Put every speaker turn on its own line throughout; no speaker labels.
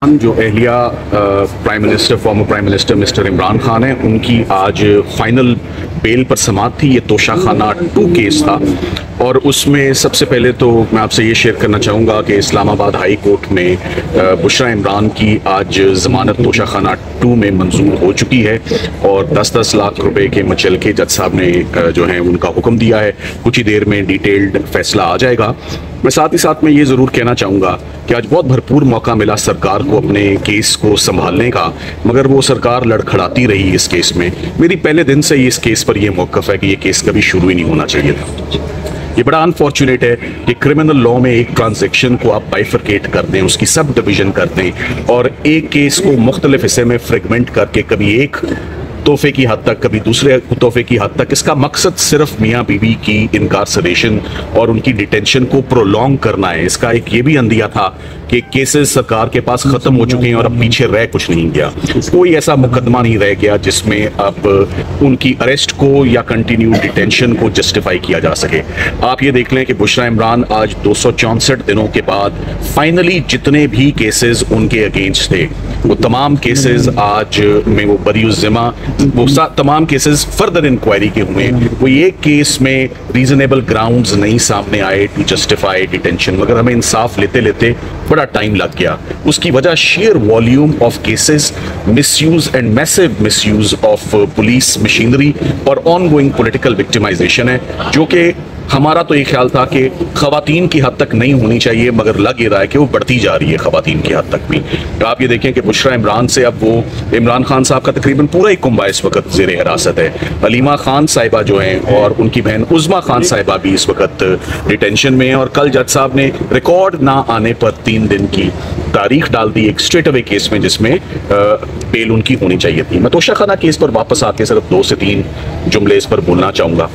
जो अहलिया prime minister former prime minister mister Imran Khan है, उनकी आज फाइनल बेल पर समाअत थी। ये तोशाखाना 2 केस था और उसमें सबसे पहले तो मैं आपसे ये शेयर करना चाहूँगा कि इस्लामाबाद हाई कोर्ट में बुशरा इमरान की आज ज़मानत तोशाखाना 2 में मंजूर हो चुकी है और 10-10 लाख रुपए के मचलके जज साहब ने जो है उनका हुक्म दिया है। कुछ ही देर में डिटेल्ड फैसला आ जाएगा। मैं साथ ही साथ में ये ज़रूर कहना चाहूँगा कि आज बहुत भरपूर मौका मिला सरकार को अपने केस को संभालने का, मगर वो सरकार लड़खड़ाती रही इस केस में। मेरी पहले दिन से ही इस केस पर यह मौक़िफ़ है कि ये केस कभी शुरू ही नहीं होना चाहिए था। ये बड़ा अनफॉर्चुनेट है कि क्रिमिनल लॉ में एक ट्रांजैक्शन को आप बाइफरकेट कर दें, उसकी सब डिवीजन कर दें और एक केस को मुख्तलिफ हिस्से में फ्रेगमेंट करके कभी एक तोहफे की हद तक कभी दूसरे तोहफे की हद तक। इसका मकसद सिर्फ मियाँ बीवी की इनकार्सरेशन और उनकी डिटेंशन को प्रोलॉन्ग करना है। इसका एक ये भी अंदिया था कि केसेस सरकार के पास ख़त्म हो चुके हैं और अब पीछे रह कुछ नहीं गया, कोई ऐसा मुकदमा नहीं रह गया जिसमें अब उनकी अरेस्ट को या कंटिन्यू डिटेंशन को जस्टिफाई किया जा सके। आप ये देख लें कि बुशरा इमरान आज 264 दिनों के बाद फाइनली जितने भी केसेस उनके अगेंस्ट थे वो तमाम केसेस आज में वो बरीउज़्ज़िमा, वो तमाम केसेस फर्दर इंक्वायरी के हुए। वो एक केस में रीजनेबल ग्राउंड्स नहीं सामने आए टू जस्टिफाई डिटेंशन, मगर हमें इंसाफ लेते लेते बड़ा टाइम लग गया। उसकी वजह share volume of cases, misuse and massive misuse of police machinery और ऑनगोइंग पॉलिटिकल विक्टिमाइजेशन है, जो कि हमारा तो ये ख्याल था कि ख़वातीन की हद तक नहीं होनी चाहिए, मगर लग ये रहा है कि वो बढ़ती जा रही है ख़वातीन की हद तक भी। तो आप ये देखें कि बुशरा इमरान से अब वो इमरान खान साहब का तकरीबन पूरा ही कुंबा इस वक्त ज़ेर हिरासत है। हलीमा खान साहिबा जो हैं और उनकी बहन उज़्मा खान साहिबा भी इस वक्त डिटेंशन में है और कल जज साहब ने रिकॉर्ड ना आने पर 3 दिन की तारीख डाल दी एक स्ट्रेट अवे केस में जिसमें बेल उनकी होनी चाहिए थी। मैं तोशाखाना केस पर वापस आके सिर्फ 2 से 3 जुमले इस पर बोलना चाहूँगा।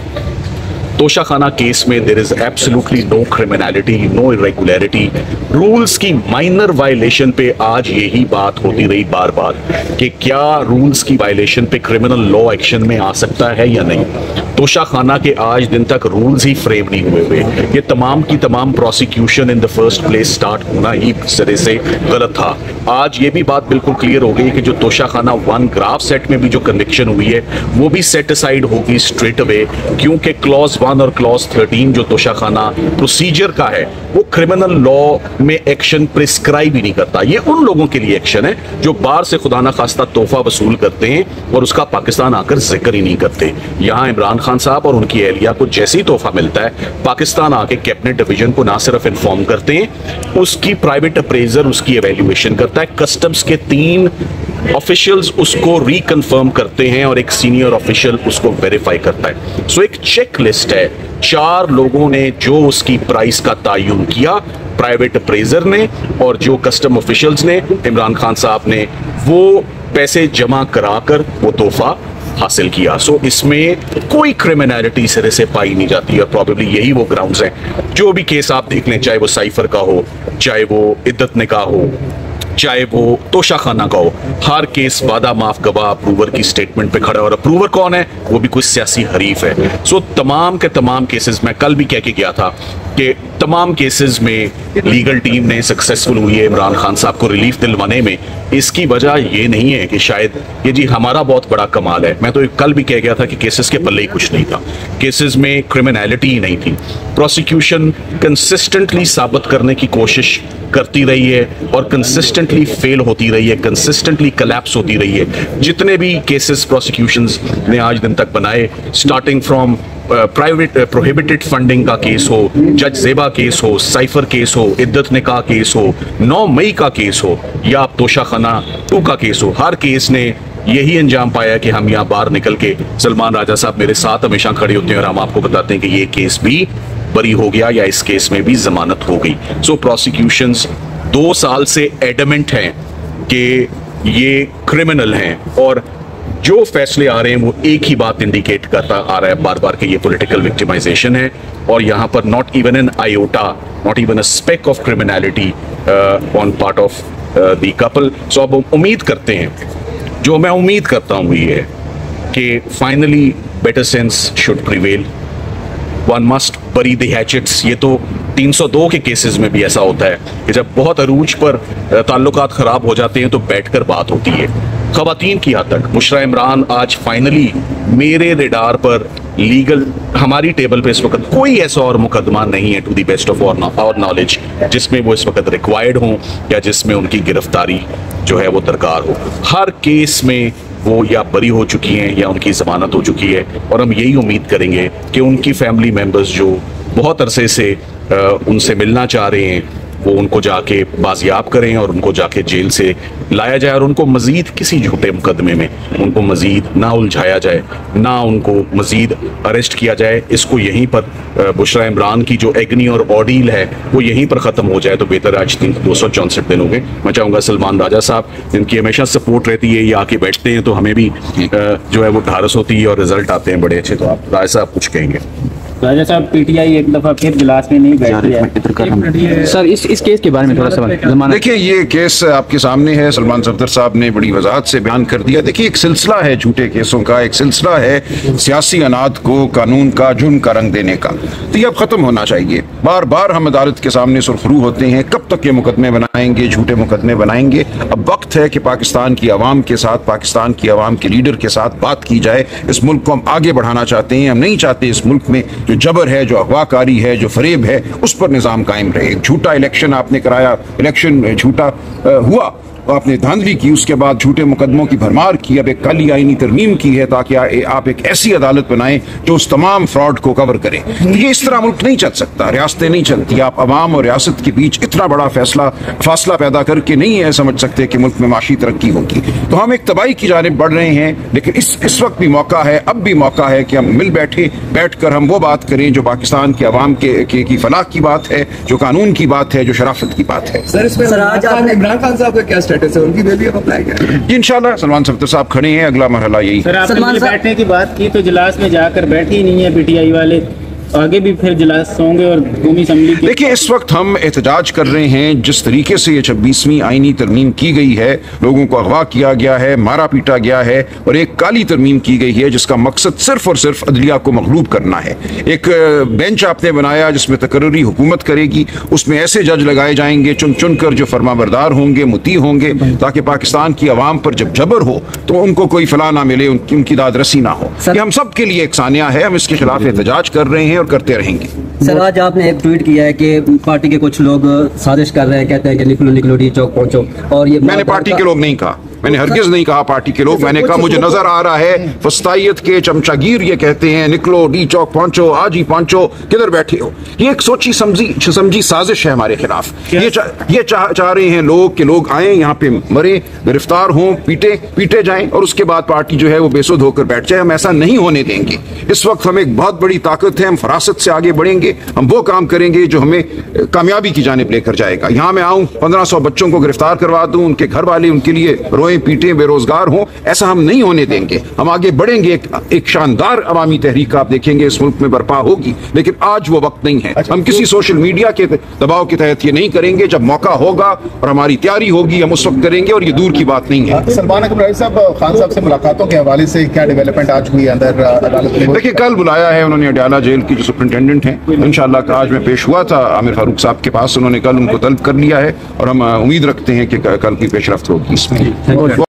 तोशाखाना केस में there is absolutely no criminality, no irregularity. Rules की माइनर वायलेशन पे आज यही बात होती रही बार बार कि क्या रूल्स की वायलेशन पे क्रिमिनल लॉ एक्शन में आ सकता है या नहीं। तोशाखाना के आज दिन तक रूल्स ही फ्रेम नहीं हुए। ये तमाम की तमाम prosecution in the first place start होना ही सिरे से गलत था। आज ये भी बात बिल्कुल क्लियर हो गई कि जो तोशाखाना 1 ग्राफ सेट में भी जो कन्विक्शन हुई है वो भी सेट असाइड होगी स्ट्रेट अवे, क्योंकि क्लॉज 1 और क्लॉज 13 जो तोशाखाना प्रोसीजर का है वो क्रिमिनल लॉ में एक्शन प्रिस्क्राइब ही नहीं करता। ये उन लोगों के लिए एक्शन है जो बाहर से खुदा ना खास्ता तोहफा वसूल करते हैं और उसका पाकिस्तान आकर जिक्र ही नहीं करते। यहाँ इमरान खान साहब और उनकी एहलिया को जैसे ही तोहफा मिलता है पाकिस्तान आके कैबिनेट डिवीजन को ना सिर्फ इन्फॉर्म करते हैं, उसकी प्राइवेट अप्रेजर उसकी एवेल्युएशन करता है, कस्टम्स के 3 ऑफिशियल्स उसको रिकन्फर्म करते हैं और एक सीनियर ऑफिशियल उसको वेरीफाई करता है। सो एक चेक लिस्ट है। 4 लोगों ने जो उसकी प्राइस का तयन किया, प्राइवेट अप्रेजर ने और जो कस्टम ऑफिशियल्स ने, इमरान खान साहब ने वो पैसे जमा कराकर वो तोहफा हासिल किया। सो इसमें कोई क्रिमिनलिटी सिरे से पाई नहीं जाती और प्रॉबेबली यही वो ग्राउंड्स हैं। जो भी केस आप देख लें, चाहे वो साइफर का हो, चाहे वो इद्दत निकाह हो, चाहे वो तोशाखाना का हो, हर केस वादा माफ गवाह अप्रूवर की स्टेटमेंट पे खड़ा है और अप्रूवर कौन है? वो भी कोई सियासी हरीफ है। सो तमाम के तमाम केसेस, मैं कल भी कह के गया था कि तमाम केसेस में लीगल टीम ने सक्सेसफुल हुई है इमरान खान साहब को रिलीफ दिलवाने में। इसकी वजह ये नहीं है कि शायद ये जी हमारा बहुत बड़ा कमाल है। मैं तो कल भी कह गया था कि केसेस के पल्ले ही कुछ नहीं था, केसेस में क्रिमिनलिटी ही नहीं थी। प्रोसिक्यूशन कंसिस्टेंटली साबित करने की कोशिश करती रही है और कंसिस्टेंटली फेल होती रही है, कंसिस्टेंटली कोलैप्स होती रही है। जितने भी केसेस प्रोसिक्यूशंस ने आज दिन तक बनाए, starting from private prohibited funding का केस हो, जज जेबा केस हो, साइफर केस हो, इद्दत निकाह केस हो, 9 मई का केस हो या अब तोशाखाना 2 का केस हो, हर केस ने यही अंजाम पाया कि हम यहाँ बाहर निकल के, सलमान राजा साहब मेरे साथ हमेशा खड़े होते हैं और हम आपको बताते हैं कि ये केस भी बरी हो गया या इस केस में भी जमानत हो गई। सो प्रोसिक्यूशंस 2 साल से एडमेंट हैं कि ये क्रिमिनल हैं और जो फैसले आ रहे हैं वो एक ही बात इंडिकेट करता आ रहा है बार बार कि ये पॉलिटिकल विक्टिमाइजेशन है और यहाँ पर not even an iota, not even a speck of criminality on part of the couple. So अब उम्मीद करते हैं, जो मैं उम्मीद करता हूँ ये है कि finally better sense should prevail. One must bury the hatchets, ये तो 302 के केसेस में भी ऐसा होता है कि जब बहुत अरूज पर ताल्लुकात ख़राब हो जाते हैं तो बैठकर बात होती है। ख़वातीन की हद तक मुशर्रा इमरान आज फाइनली मेरे रेडार पर लीगल, हमारी टेबल पे इस वक्त कोई ऐसा और मुकदमा नहीं है to the best of our knowledge जिसमें वो इस वक्त रिक्वायर्ड हों या जिसमें उनकी गिरफ्तारी जो है वो दरकार हो। हर केस में वो या बरी हो चुकी हैं या उनकी ज़मानत हो चुकी है, और हम यही उम्मीद करेंगे कि उनकी फैमिली मेम्बर्स जो बहुत अरसे से उनसे मिलना चाह रहे हैं वो उनको जाके बाजियाब करें और उनको जाके जेल से लाया जाए, और उनको मज़ीद किसी झूठे मुकदमे में उनको मज़ीद ना उलझाया जाए, ना उनको मज़ीद अरेस्ट किया जाए। इसको यहीं पर बुशरा इमरान की जो एग्नी और ऑडील है वो यहीं पर ख़त्म हो जाए तो बेहतर। आज 264 दिन हो गए। मैं चाहूँगा सलमान राजा साहब, जिनकी हमेशा सपोर्ट रहती है, ये आके बैठते हैं तो हमें भी जो है वो ढारस होती है और रिजल्ट आते हैं बड़े अच्छे। तो आप राजा साहब कुछ कहेंगे?
राजा साहब, पीटीआई एक दफा फिर इजलास में नहीं बैठी है सर, इस केस के बारे में थोड़ा सा।
देखिए, ये केस आपके सामने है, सलमान सफदर साहब ने बड़ी वजाहत से बयान कर दिया। देखिए, एक सिलसिला है झूठे केसों का, एक सिलसिला है सियासी अनाद को कानून का जुर्म का रंग देने का। तो ये अब खत्म होना चाहिए। बार बार हम अदालत के सामने सुरखरू होते हैं, कब तक ये मुकदमे बनाएंगे, झूठे मुकदमे बनाएंगे। अब वक्त है कि पाकिस्तान की आवाम के साथ, पाकिस्तान की आवाम के लीडर के साथ बात की जाए। इस मुल्क को हम आगे बढ़ाना चाहते हैं। हम नहीं चाहते इस मुल्क में जो जबर है, जो अगवाकारी है, जो फरेब है, उस पर निजाम कायम रहे। झूठा इलेक्शन आपने कराया, इलेक्शन झूठा हुआ, आपने धांधली की, उसके बाद झूठे मुकदमों की भरमार की। अब एक काली आईनी तरमीम की है ताकि आप एक ऐसी अदालत बनाएं जो उस तमाम फ्रॉड को कवर करे। ये इस तरह मुल्क नहीं चल सकता, रियासतें नहीं चलती। आप अवाम और रियासत के बीच इतना बड़ा फासला पैदा करके नहीं है समझ सकते कि मुल्क में माशी तरक्की होगी। तो हम एक तबाही की जानिब बढ़ रहे हैं। लेकिन इस वक्त भी मौका है, अब भी मौका है कि हम बैठ कर हम वो बात करें जो पाकिस्तान के अवाम की फलाह की बात है, जो कानून की बात है, जो शराफत की बात है।
सर, इसमें इमरान खान साहब का क्या उनकी बेल भी अप्लाई करें?
इंशाल्लाह सलमान सफदर साहब खड़े हैं, अगला मरहला यही।
सर, आपने बैठने की बात की तो इजलास में जाकर बैठे ही नहीं है पीटीआई वाले, आगे भी फिर इजलास होंगे और कौमी असम्बली।
देखिए, इस वक्त हम एहतजाज कर रहे हैं जिस तरीके से ये 26वीं आईनी तरमीम की गई है, लोगों को अगवा किया गया है, मारा पीटा गया है, और एक काली तरमीम की गई है जिसका मकसद सिर्फ और सिर्फ अदलिया को मगलूब करना है। एक बेंच आपने बनाया जिसमें तकर्री हुकूमत करेगी, उसमें ऐसे जज लगाए जाएंगे चुन चुन कर जो फरमाबरदार होंगे, मुती होंगे, ताकि पाकिस्तान की आवाम पर जब जबर हो तो उनको कोई फला ना मिले, उनकी दाद रसी ना हो। ये हम सब के लिए एक सानिया है, हम इसके खिलाफ एहतजाज कर रहे हैं और करते रहेंगे।
सर, आज आपने एक ट्वीट किया है कि पार्टी के कुछ लोग साजिश कर रहे हैं, कहते हैं कि निकलो निकलो डी चौक पहुंचो, और ये
मैंने पार्टी के लोग नहीं कहा, मैंने हरगिज नहीं कहा पार्टी के लोग। मैंने कहा मुझे नजर आ रहा है फस्तायत के चमचागीर ये कहते हैं निकलो डी चौक पहुंचो, आज ही पहुंचो, किधर बैठे हो। ये एक सोची समझी साजिश है हमारे खिलाफ। ये चाह रहे हैं लोग कि लोग आए यहाँ पे, मरे, गिरफ्तार हों, पीटे जाएं, और उसके बाद पार्टी जो है वो बेसुध होकर बैठ जाए। हम ऐसा नहीं होने देंगे। इस वक्त हमें एक बहुत बड़ी ताकत है, हम फरासत से आगे बढ़ेंगे, हम वो काम करेंगे जो हमें कामयाबी की जानिब लेकर जाएगा। यहाँ मैं आऊं, 1500 बच्चों को गिरफ्तार करवा दूं, उनके घर वाले उनके लिए रोएं पीटें, बेरोजगार हों, ऐसा हम नहीं होने देंगे। हम आगे बढ़ेंगे। एक शानदार अवामी तहरीक आप देखेंगे इस मुल्क में बर्पा होगी, लेकिन आज वो वक्त नहीं है। हम किसी सोशल मीडिया के दबाव के तहत ये नहीं करेंगे। जब मौका होगा और हमारी तैयारी होगी हम उस वक्त करेंगे, और ये दूर की बात नहीं है।
सलमान अकबर साहब, खान साहब से मुलाकातों के हवाले से क्या डेवलपमेंट आज हुई अंदर अदालत में?
देखिए, कल बुलाया है उन्होंने अडयाला जेल की जो सुपरिटेंडेंट हैं। इंशाल्लाह आज मैं पेश हुआ था आमिर फारूक साहब के पास, उन्होंने कल उनको तलब कर लिया है, और हम उम्मीद रखते हैं कि कल की पेशरफ्त होगी इसमें।